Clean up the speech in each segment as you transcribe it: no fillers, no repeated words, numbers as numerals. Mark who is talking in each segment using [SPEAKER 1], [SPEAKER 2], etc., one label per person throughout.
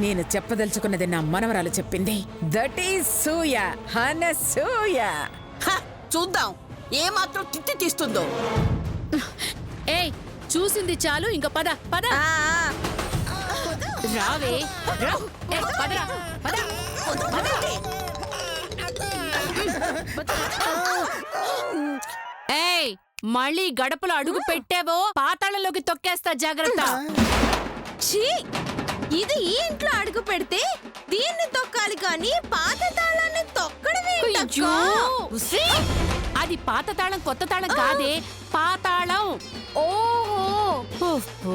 [SPEAKER 1] నేను చెప్పదలుచుకున్నది నా మనవరాలు చెప్పింది. That is సూయ, Anasuya.
[SPEAKER 2] చూద్దాం ఏమాత్రం తిట్టి తీస్తుందో.
[SPEAKER 3] ఏయ్ చూసింది చాలు, ఇంక పద పద. రావే రా. పదరా పద. ఏయ్ మళ్ళీ గడపలో అడుగు పెట్టావో పాతాళంలోకి తొక్కేస్తా, జాగ్రత్త.
[SPEAKER 4] ఛీ! ఇది ఈ ఇంట్లో అడుగు పెడితే దీన్ని తొక్కాలి కానీ పాత తాళాన్ని తొక్కడమే.
[SPEAKER 3] అయ్యో! ఉస్సీ! అది పాత తాళం కొత్త తాళం కాదే, పాతాళం.
[SPEAKER 4] ఓహో,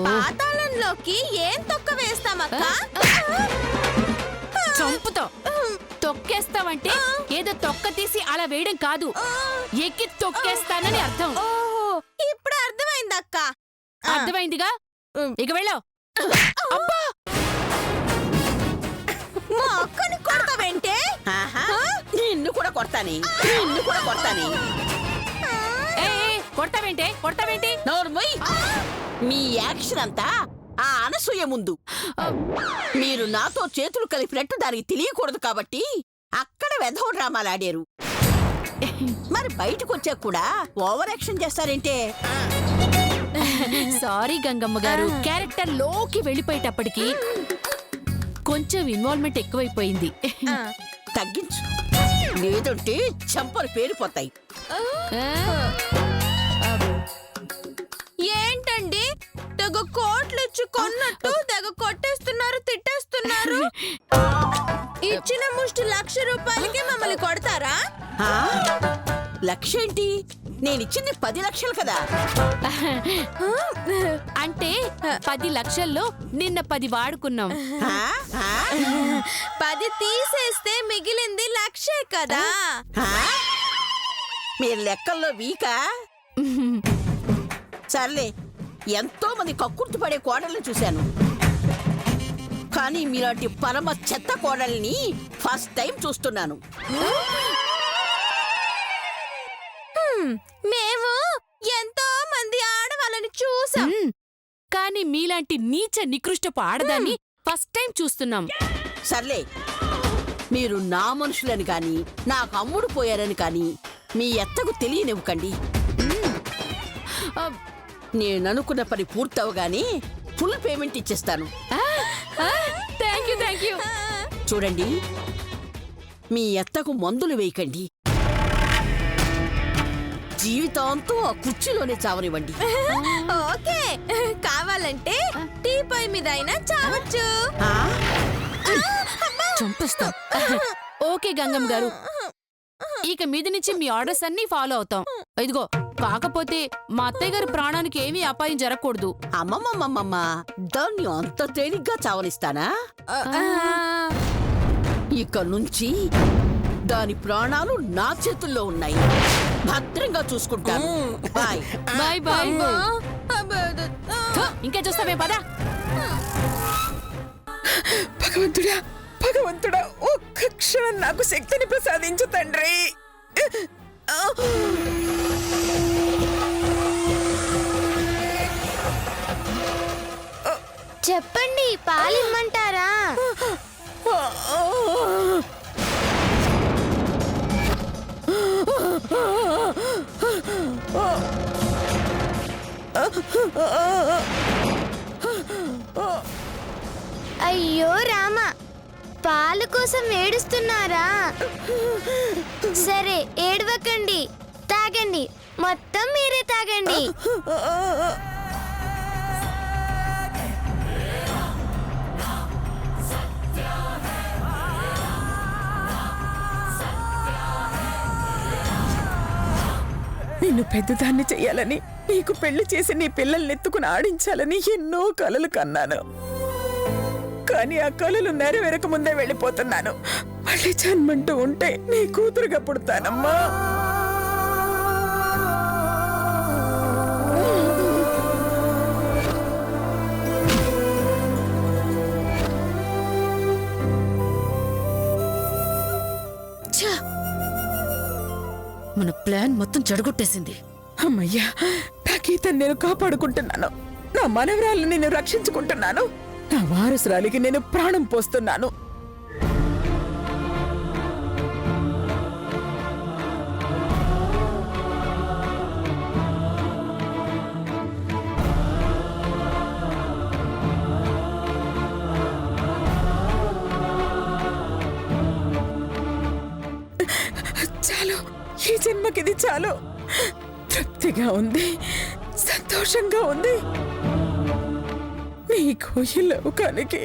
[SPEAKER 4] పాతాళంలోకి ఏం తొక్క వేస్తామక్క?
[SPEAKER 3] చంపుతో తొక్కేస్తావంటే ఏదో తొక్క తీసి అలా వేయడం కాదు, ఎక్కి తొక్కేస్తానని అర్థం.
[SPEAKER 4] ఓహో, ఇప్పుడు అర్థమైందక్క.
[SPEAKER 3] అర్థమైందిగా, ఇక వెళ్ళావు.
[SPEAKER 4] మా అక్కని కొడతావేంటే?
[SPEAKER 2] నిన్ను కూడా కొడతాని, నిన్ను కూడా కొడతాని.
[SPEAKER 3] కొడతావేంటే కొడతావేంటి?
[SPEAKER 2] నోర్మోయ్, మీ యాక్షన్ అంతా ఆ అనసూయ ముందు. మీరు నాతో చేతులు కలిపినట్టు దానికి తెలియకూడదు కాబట్టి అక్కడ వెధవ డ్రామాలు ఆడారు. మరి బయటకు వచ్చాక కూడా ఓవర్ యాక్షన్ చేస్తారేంటే?
[SPEAKER 3] సారీ గంగమ్మ గారు, క్యారెక్టర్ లోకి వెళ్ళిపోయేటప్పటికి కొంచెం ఇన్వాల్వ్మెంట్ ఎక్కువైపోయింది.
[SPEAKER 2] తగ్గించు, లేదంటే చెంపలు పేరిపోతాయి.
[SPEAKER 4] ఏంటండి తెగ కోట్లు ఇచ్చి కొన్నట్టు తెగ కొట్టేస్తున్నారు, తిట్టేస్తున్నారు. ఇచ్చిన ముష్టి ₹1,00,000కి మమ్మల్ని కొడతారా?
[SPEAKER 2] లక్షేంటి, నేనిచ్చింది 10 లక్షలు కదా.
[SPEAKER 3] అంటే 10 లక్షల్లో నిన్న 10 వాడుకున్నాం.
[SPEAKER 4] 10 తీసేస్తే మిగిలింది 1,00,000 కదా.
[SPEAKER 2] మీరు లెక్కల్లో వీకా? సర్లే, ఎంతో మంది కక్కుర్తి పడే కోడల్ని చూశాను, కానీ మీలాంటి పరమ చెత్త కోడల్ని ఫస్ట్ టైం చూస్తున్నాను.
[SPEAKER 4] మేము ఎంతో మంది ఆడవాళ్ళని చూసాం,
[SPEAKER 3] కానీ మీలాంటి నీచ నికృష్టపు ఆడదాన్ని ఫస్ట్ టైం చూస్తున్నాం.
[SPEAKER 2] సర్లే, మీరు నా మనుషులని కాని నాకు అమ్ముడు పోయారని కాని మీ ఎత్తకు తెలియనివ్వకండి. నేననుకున్న పని పూర్తవగానే ఫుల్ పేమెంట్ ఇచ్చేస్తాను.
[SPEAKER 3] Thank you.
[SPEAKER 2] చూడండి, మీ ఎత్తకు మందులు వేయకండి, జీవితాంతం ఆ కుర్చీలోనే చావనివ్వండి.
[SPEAKER 4] ఓకే, కావాలంటే టీపై మీద అయినా చావచ్చు.
[SPEAKER 3] చంపిస్తాం. ఓకే గంగమ్మ గారు, ఇక మీద నుంచి మీ ఆర్డర్స్ అన్ని ఫాలో అవుతాం. ఇదిగో, కాకపోతే మా అత్తయ్య గారి ప్రాణానికి ఏమీ అపాయం జరగకూడదు.
[SPEAKER 2] అమ్మమ్మమ్మమ్మ, దాన్ని అంత తేలిగ్గా చావనిస్తానా? ఇక నుంచి దాని ప్రాణాలు నా చేతుల్లో ఉన్నాయి, భద్రంగా చూసుకుంటాను. Bye
[SPEAKER 3] bye bye. ఇంకా చూస్తావే, పదా.
[SPEAKER 1] భగవంతుడా, భగవంతుడా, ఒక్క క్షణం నాకు శక్తిని ప్రసాదించు తండ్రి.
[SPEAKER 4] చెప్పండి, పాలిమ్మంటారా? అయ్యో రామ, పాలు కోసం ఏడుస్తున్నారా? సరే, ఏడవకండి, తాగండి, మొత్తం మీరే తాగండి.
[SPEAKER 1] నిన్ను పెద్దదాన్ని చెయ్యాలని, నీకు పెళ్లి చేసి నీ పిల్లల్ని ఎత్తుకుని ఆడించాలని ఎన్నో కలలు కన్నాను. కానీ ఆ కలలు నెరవేరక ముందే వెళ్ళిపోతున్నాను. మళ్ళీ జన్మంటూ ఉంటే నీ కూతురుగా పుడతానమ్మా.
[SPEAKER 3] మన ప్లాన్ మొత్తం చెడగొట్టేసింది.
[SPEAKER 1] అమ్మయ్యా, నా గీతను నేను కాపాడుకుంటున్నాను, నా మనవరాలను నేను రక్షించుకుంటున్నాను. నా వారసురాలికి నేను ప్రాణం పోస్తున్నాను. చాలు, ఈ జన్మకిది చాలు. తృప్తిగా ఉంది, సంతోషంగా ఉంది. నీకు ఈ లోకానికి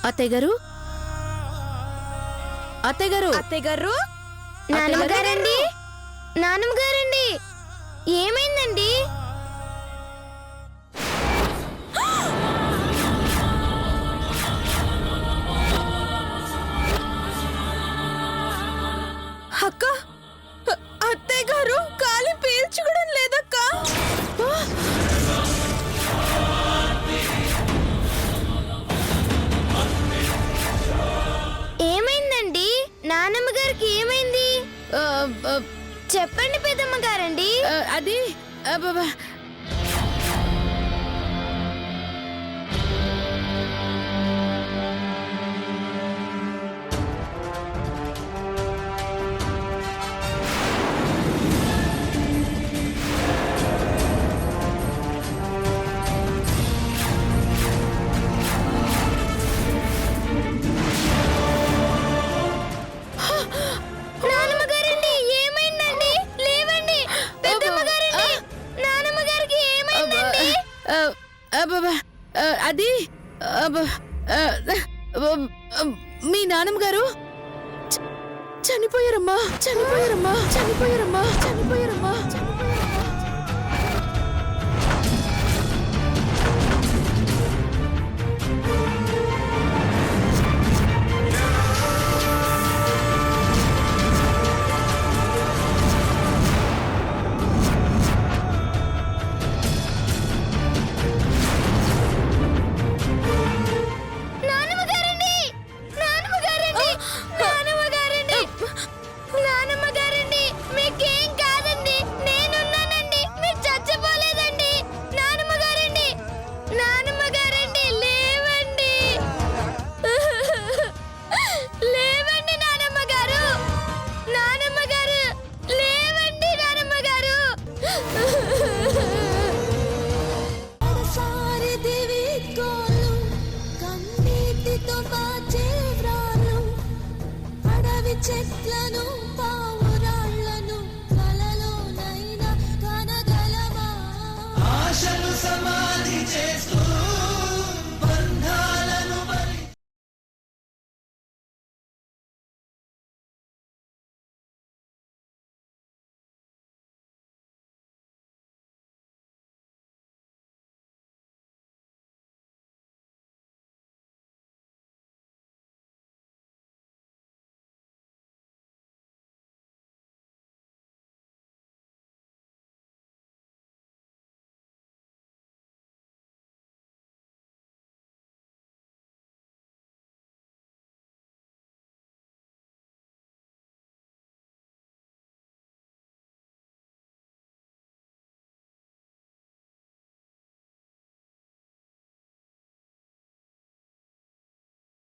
[SPEAKER 3] అత్తయ్య గారు, అత్తయ్య గారు,
[SPEAKER 4] అత్తయ్య గారు, నాన్నగారండి, నాన్నగారండి, ఏమైందండి? అక్క, అత్తయ్య గారు కాలి పీల్చుకోవడం లేదక్క. ఏమైందండి? నానమ్మ గారికి ఏమైంది? చెప్పండి పెద్దమ్మ గారండి.
[SPEAKER 3] అది
[SPEAKER 4] నానమ్మ గారండి, ఏమైందండి? లేవండి పెద్దమ్మ గారండి, నానమ్మ గారికి ఏమైందండి?
[SPEAKER 3] అది మీ నాన్నమ్మ గారు చనిపోయారమ్మా, చనిపోయారమ్మా, చనిపోయారమ్మా, చనిపోయారమ్మా.